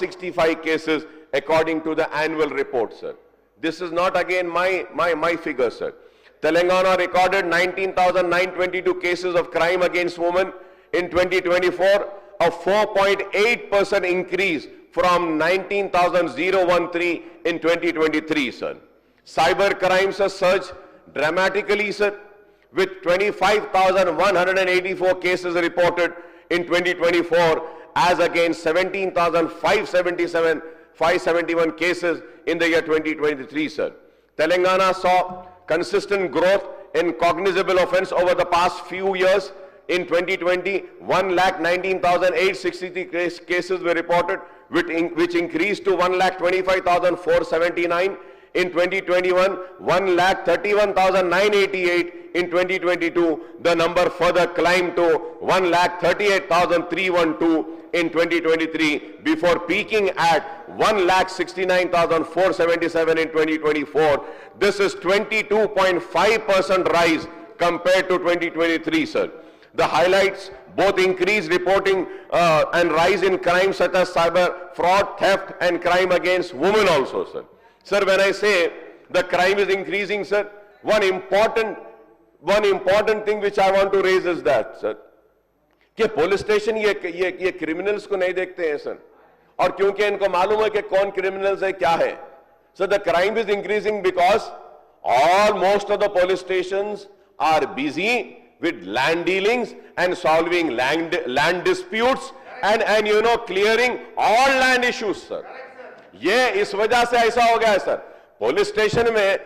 165 cases according to the annual report, sir. This is not again my figure, sir. Telangana recorded 19,922 cases of crime against women in 2024, a 4.8% increase from 19,013 in 2023, sir. Cyber crimes have surged dramatically, sir, with 25,184 cases reported in 2024 as against 17,571 cases in the year 2023, sir. Telangana saw consistent growth in cognizable offense over the past few years. In 2020, 1,19,863 cases were reported, which increased to 1,25,479 in 2021, 1,31,988 in 2022. The number further climbed to 1,38,312 in 2023 before peaking at 1,69,477 in 2024. This is 22.5% rise compared to 2023, sir. The highlights both increased reporting and rise in crime such as cyber fraud, theft and crime against women also, sir. Sir, when I say the crime is increasing, sir, one important thing which I want to raise is that, sir, कि police station ये criminals को नहीं देखते हैं, sir, और क्योंकि इनको मालूम है कि कौन क्रिमिनल्स है, क्या है, so the crime is increasing because most of the police stations are busy with land dealings and solving land disputes and clearing all land issues, sir. ये इस वजह से ऐसा हो गया है, सर. पुलिस स्टेशन में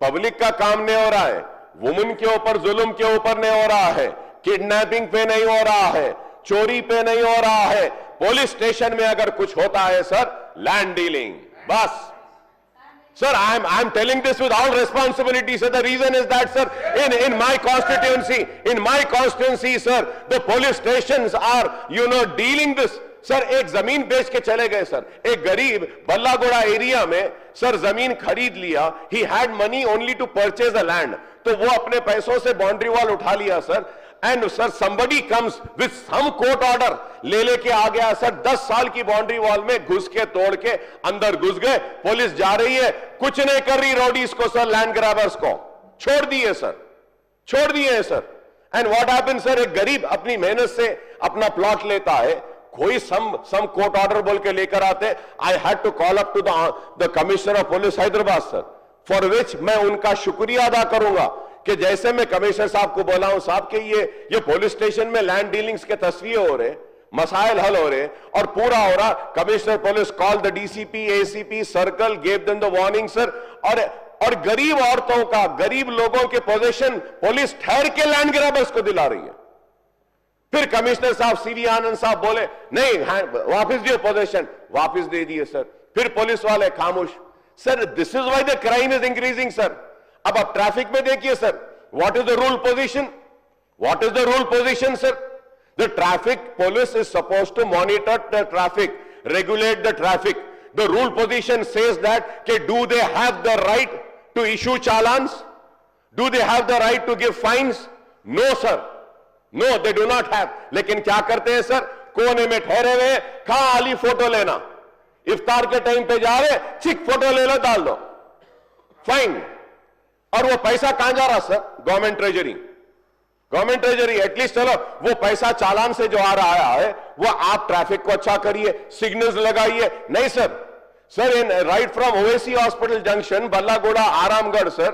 पब्लिक का काम नहीं हो रहा है, वुमेन के ऊपर जुल्म के ऊपर नहीं हो रहा है, किडनैपिंग पे नहीं हो रहा है, चोरी पे नहीं हो रहा है. पुलिस स्टेशन में अगर कुछ होता है, सर, लैंड डीलिंग, बस. Sir, I am telling this with all responsibility, sir. The reason is that, sir, in my constituency, sir, the police stations are, dealing this. Sir, एक जमीन बेच के चले गए, सर. एक गरीब बल्लागोड़ा एरिया में, सर, जमीन खरीद लिया. He had money only to purchase a land. तो वो अपने पैसों से बाउंड्री वॉल उठा लिया, sir. And sir, somebody comes with some court order, लेके आ गया, सर. 10 साल की बाउंड्री वॉल में घुस के तोड़ के अंदर घुस गए. पुलिस जा रही है, कुछ नहीं कर रही रोडीज को, सर, लैंड ग्रैबर्स को छोड़ दिए, सर, छोड़ दिए, sir. And what happens, sir, एक गरीब अपनी मेहनत से अपना प्लॉट लेता है, कोई सम कोर्ट ऑर्डर बोल के लेकर आते. I had to call up to the commissioner of police Hyderabad, sir, for which मैं उनका शुक्रिया अदा करूंगा कि जैसे मैं कमिश्नर साहब को बोला हूं, साहब के ये पुलिस स्टेशन में लैंड डीलिंग्स के तस्वीर हो रहे, मसाइल हल हो रहे और पूरा हो रहा. Commissioner police call the DCP, ACP, circle, gave them the warning, sir. और गरीब औरतों का, गरीब लोगों के पोजीशन पुलिस ठहर के लैंड ग्रैबर्स को दिला रही है. फिर कमिश्नर साहब सीवी आनंद साहब बोले नहीं, वापस दिए पोजीशन, वापस दे दिए, सर. फिर पुलिस वाले खामोश. Sir, this is why the crime is increasing, sir. अब आप ट्रैफिक में देखिए, sir, what is the rule position, what is the rule position, sir. The traffic police is suppose to monitor the traffic, regulate the traffic. The rule position says that कि do they have the right to issue challans, do they have the right to give fines? No, sir, no, they do not have. लेकिन क्या करते हैं, sir, कोने में ठहरे हुए, खाली फोटो लेना. इफ्तार के टाइम पे जा रहे, चिक फोटो ले लो, डाल दो, फाइन. और वो पैसा कहां जा रहा, sir? Government treasury. Government treasury. At least चलो वो पैसा चालान से जो आ रहा है, वो आप ट्रैफिक को अच्छा करिए, सिग्नल्स लगाइए. नहीं, sir, sir, in right from Owaisi hospital junction, Ballagoda, Aramghar, sir.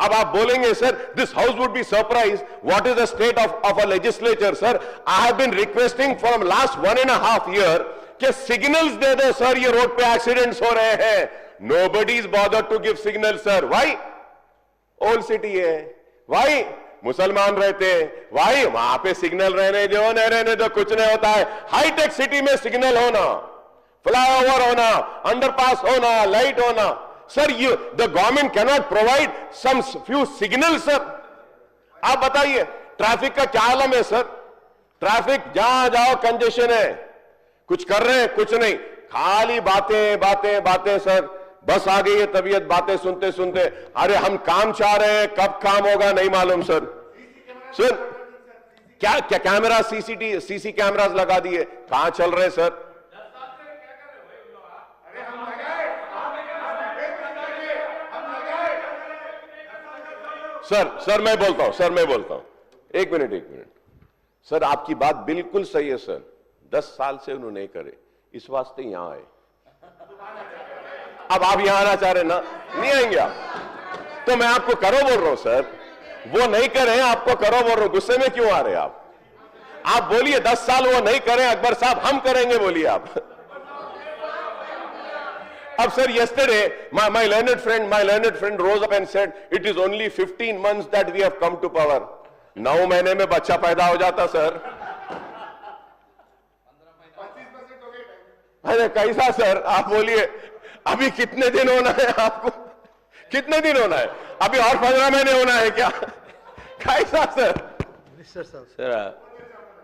अब आप बोलेंगे, sir, this house would be surprise what is the state of a legislature, sir. I have been requesting from last 1.5 year कि signals दे दो, sir, ये road पे accidents हो रहे हैं. Nobody is bothered to give signal, sir. Why? Old city है, भाई मुसलमान रहते हैं, भाई वहां पे सिग्नल रहने दो, नहीं रहने दो, कुछ नहीं होता है. हाईटेक सिटी में सिग्नल होना, फ्लाईओवर होना, अंडरपास होना, लाइट होना, sir, the government can not provide some few signal, sir. आप बताइए ट्रैफिक का क्या आलम है, सर. ट्रैफिक जहां जाओ कंजेशन है, कुछ कर रहे हैं, कुछ नहीं, खाली बातें बातें बातें, सर. बस आ गई है तबीयत बातें सुनते सुनते. अरे हम काम चाह रहे हैं, कब काम होगा नहीं मालूम, सर. सर, क्या कैमरा, सीसी कैमरास लगा दिए, कहां चल रहे, सर? सर मैं बोलता हूं, एक मिनट। सर आपकी बात बिल्कुल सही है सर, 10 साल से उन्होंने नहीं करे, इस वास्ते यहां आए। अब आप यहां आना चाह रहे ना, नहीं आएंगे आप, तो मैं आपको करो बोल रहा हूं सर, वो नहीं करें, आपको करो बोल रहा हूं, गुस्से में क्यों आ रहे हैं आप बोलिए 10 साल वो नहीं करें अकबर साहब, हम करेंगे, बोलिए आप। अब sir, yesterday my learned friend rose up and said it is only 15 months that we have come to power. 9 महीने में बच्चा पैदा हो जाता सर। अरे कैसा सर, आप बोलिए अभी कितने दिन होना है आपको, कितने दिन होना है अभी, और 15 महीने होना है क्या? कैसा sir? Sir,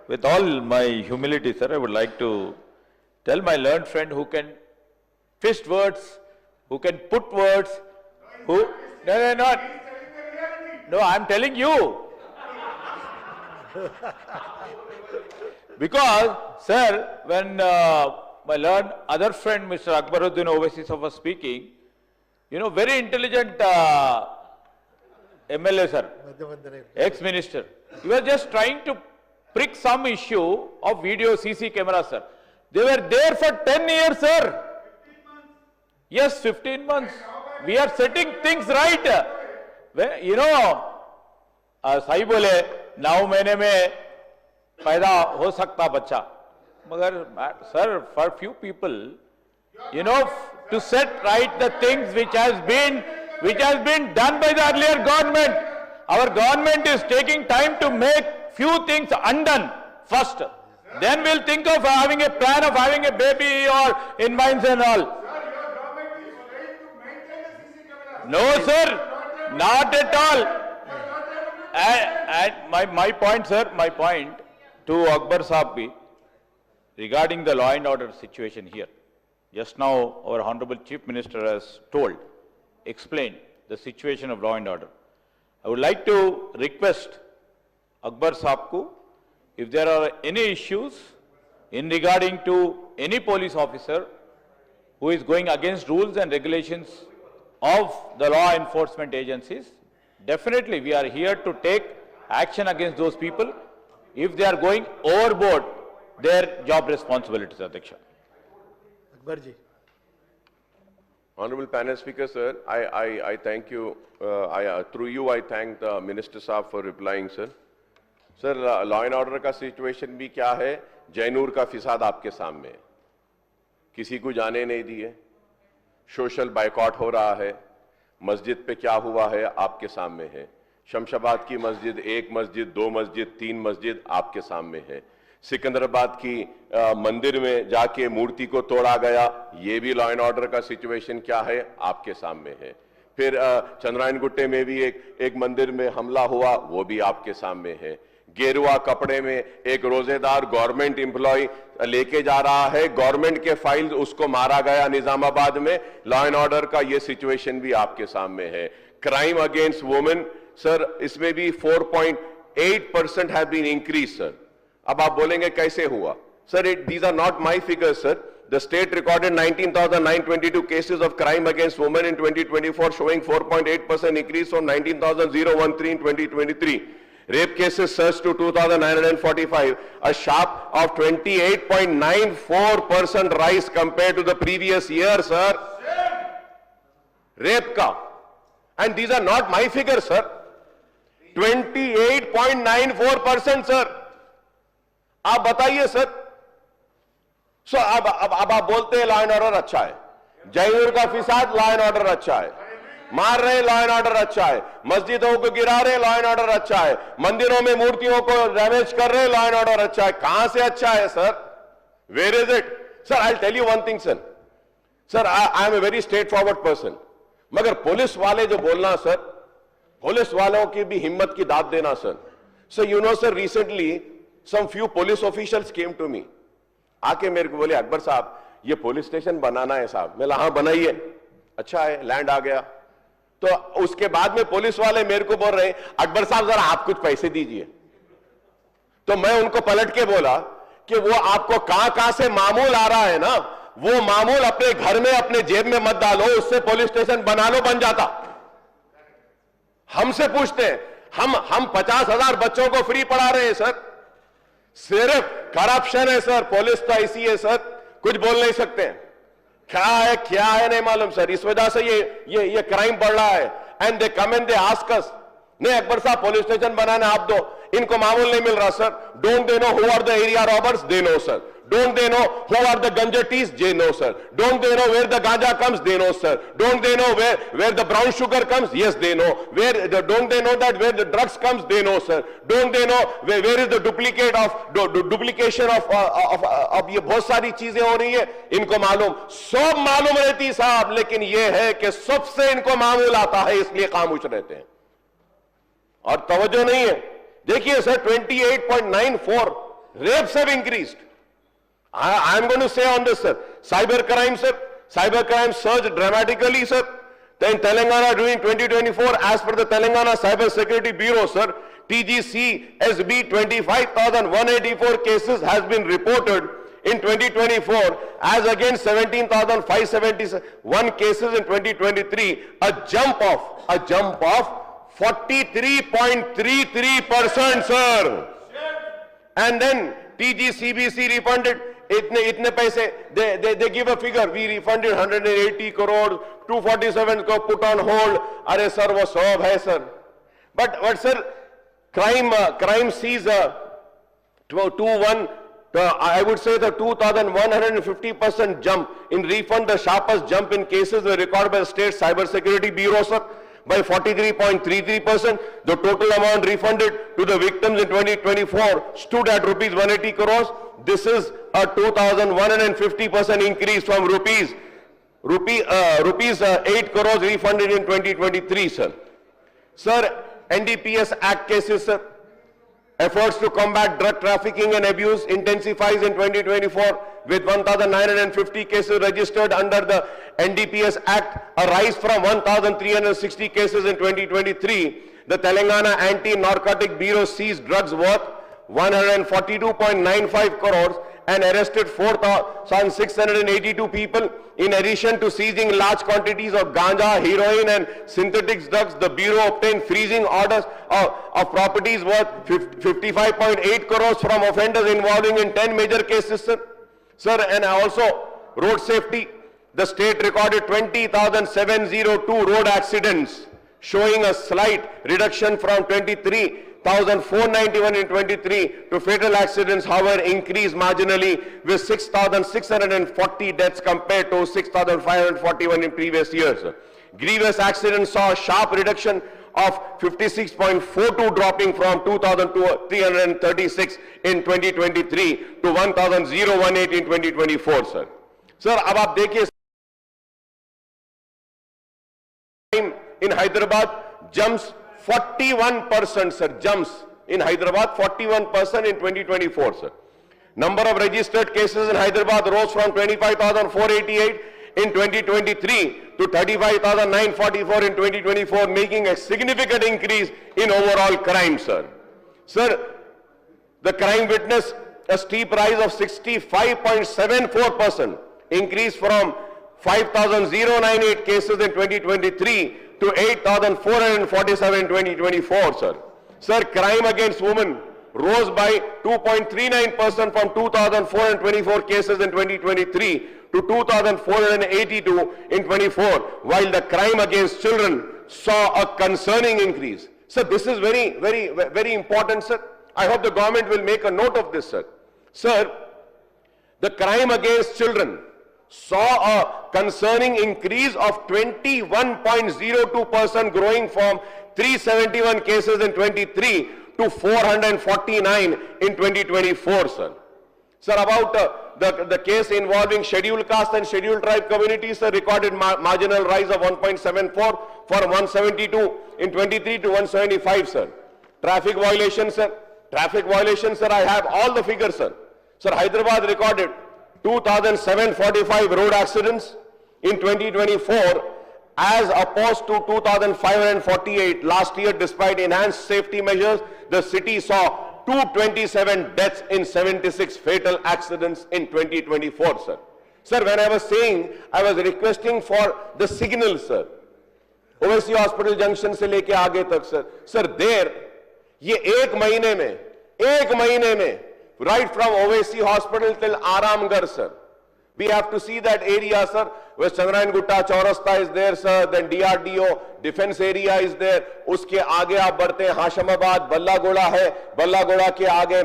with all my humility, sir, I would like to tell my learned friend who can twist words, who can put words, who... No, I'm telling you. Because, sir, when my learned other friend, Mr. Akbaruddin Owaisi sir, was speaking, you know, very intelligent MLA, sir, ex-minister. He was just trying to prick some issue of video CC camera, sir. They were there for 10 years, sir. Yes, 15 months. We are setting things right. You know, सही बोले 9 महीने में पैदा हो सकता बच्चा, मगर sir, for few people, you know, to set right the things which has been done by the earlier government. Our government is taking time to make few things undone first. Then we'll think of having a plan of having a baby or in mines and all. No, sir, not at all. And my point, sir, my point to Akbar Sahab bhi, regarding the law and order situation here. Just now, our Honorable Chief Minister has explained the situation of law and order. I would like to request Akbar Sahab ko, if there are any issues in regarding to any police officer who is going against rules and regulations of the law enforcement agencies, definitely we are here to take action against those people if they are going overboard their job responsibilities, Adhyaksha. Akbarji. Honorable panel speaker, sir, I thank you, through you I thank the Minister Saab for replying, sir. Sir, law and order का situation भी क्या है, जैनूर का फिसाद आपके सामने है, किसी को जाने नहीं दिए, सोशल बाइकआउट हो रहा है, मस्जिद पे क्या हुआ है आपके सामने है, शमशाबाद की मस्जिद, 1 मस्जिद, 2 मस्जिद, 3 मस्जिद आपके सामने है, सिकंदराबाद की मंदिर में जाके मूर्ति को तोड़ा गया, ये भी लॉ एंड ऑर्डर का सिचुएशन क्या है आपके सामने है, फिर चंद्रायन गुट्टे में भी एक मंदिर में हमला हुआ, वो भी आपके सामने है, गेरुआ कपड़े में एक रोजेदार गवर्नमेंट एम्प्लॉय लेके जा रहा है, गवर्नमेंट के फाइल उसको मारा गया निजामाबाद में, लॉ एंड ऑर्डर का ये सिचुएशन भी आपके सामने है, क्राइम अगेंस्ट वुमेन, सर इसमें भी 4.8% हैव बीन इंक्रीज, सर। अब आप बोलेंगे कैसे हुआ, sir these are not my figures, sir. The state recorded 19,922 cases of crime against women in 2024, showing 4.8% increase from 19,013 in 2023. Rape cases surged to 2,945, a sharp of 28.94% rise compared to the previous year, sir. Rape ka. And these are not my figures, sir. 28.94%, sir. आप बताइए sir. सो अब आप बोलते हैं law and order अच्छा है, जयनूर का फिसाद law and order अच्छा है, मार रहे लॉ एंड ऑर्डर अच्छा है, मस्जिदों को गिरा रहे लॉ एंड ऑर्डर अच्छा है, मंदिरों में मूर्तियों को डैमेज कर रहे लॉ एंड ऑर्डर अच्छा है, कहां से अच्छा है sir? Where is it sir? I tell you one thing sir, I am a very straightforward person, मगर पुलिस वाले जो बोलना सर, पुलिस वालों की भी हिम्मत की दाद देना sir. So you know sir, recently some few police officials came to me, आके मेरे को बोले अकबर साहब ये पुलिस स्टेशन बनाना है साहब। मैं हाँ बनाइए, अच्छा है, लैंड आ गया। तो उसके बाद में पुलिस वाले मेरे को बोल रहे अकबर साहब जरा आप कुछ पैसे दीजिए। तो मैं उनको पलट के बोला कि वो आपको कहां से मामूल आ रहा है ना, वो मामूल अपने घर में अपने जेब में मत डालो, उससे पुलिस स्टेशन बना लो, बन जाता। हमसे पूछते हैं, हम 50,000 बच्चों को फ्री पढ़ा रहे हैं सर। सिर्फ करप्शन है सर, पुलिस तो ऐसी है सर, कुछ बोल नहीं सकते हैं। क्या है नहीं मालूम सर। इस वजह से ये क्राइम बढ़ रहा है। And they come and they ask us, नहीं अकबर साहब पुलिस स्टेशन बनाने आप दो, इनको मामूल नहीं मिल रहा sir. Don't they know who are the area robbers? They know sir. Don't they know who are the ganjatis? They know, sir. Don't they know where the ganja comes? They know, sir. Don't they know where the brown sugar comes? Yes, they know. Don't they know that where the drugs comes? They know, sir. Don't they know where is the duplication of ये बहुत सारी चीजें हो रही है, इनको मालूम, सब मालूम रहती साहब, लेकिन ये है कि सबसे इनको मामूल आता है, इसलिए खामोश रहते हैं और तवज्जो नहीं है। देखिए sir, 28.94 rapes have increased. I am going to say on this, sir. Cyber crime surged dramatically, sir. Then Telangana during 2024, as per the Telangana Cyber Security Bureau, sir, TGC SB 25,184 cases has been reported in 2024, as against 17,571 cases in 2023, a jump of 43.33%, sir. And then TGCBC refunded itne paise, they give a figure, we refunded 180 crores, 247 को put on hold. अरे sir वो सब है sir, but sir, crime sees I would say the 2,150% jump in refund, the sharpest jump in cases were recorded by the State Cyber Security Bureau, sir, by 43.33%. The total amount refunded to the victims in 2024 stood at rupees 180 crores. This is a 2,150% increase from rupees 8 crores refunded in 2023, sir. Sir, NDPS Act cases, sir. Efforts to combat drug trafficking and abuse intensifies in 2024 with 1,950 cases registered under the NDPS Act, a rise from 1,360 cases in 2023. The Telangana Anti-Narcotic Bureau seized drugs worth 142.95 crores and arrested 4,682 people. In addition to seizing large quantities of ganja, heroin and synthetic drugs, the Bureau obtained freezing orders of properties worth 55.8 crores from offenders involving in 10 major cases, sir. Sir, and also road safety, the state recorded 20,702 road accidents, showing a slight reduction from 23,491 in 23 to fatal accidents, however, increased marginally with 6,640 deaths compared to 6,541 in previous years. Grievous accidents saw a sharp reduction of 56.42, dropping from 2,336 in 2023 to 1,018 in 2024, sir. Sir, अब आप देखिए, in Hyderabad jumps 41%, sir, jumps in Hyderabad 41% in 2024, sir. Number of registered cases in Hyderabad rose from 25,488 in 2023 to 35,944 in 2024, making a significant increase in overall crime, sir. Sir, the crime witnessed a steep rise of 65.74%, increase from 5,098 cases in 2023 to 8,447 in 2024, sir. Sir, crime against women rose by 2.39% from 2,424 cases in 2023 to 2,482 in 24, while the crime against children saw a concerning increase. Sir, this is very, very, very important, sir. I hope the government will make a note of this, sir. Sir, the crime against children saw a concerning increase of 21.02%, growing from 371 cases in 23 to 449 in 2024, sir. Sir, about the case involving scheduled caste and scheduled tribe communities, sir, recorded marginal rise of 1.74 from 172 in 23 to 175, sir. Traffic violations, sir. Traffic violations, sir, I have all the figures, sir. Sir, Hyderabad recorded 2,745 road accidents in 2024 as opposed to 2,548 last year. Despite enhanced safety measures, the city saw 227 deaths in 76 fatal accidents in 2024, sir. Sir, when I was saying, I was requesting for the signal, sir. Owaisi hospital junction से लेके आगे तक sir देर ये एक महीने में right from Owaisi hospital till Aramghar sir we have to see that area sir where Chandrayaan Gutta Chaurasta is there sir, then DRDO defense area is there, उसके आगे आप बढ़ते हैं हाशमाबाद, बल्लागोड़ा है, बल्लागोड़ा के आगे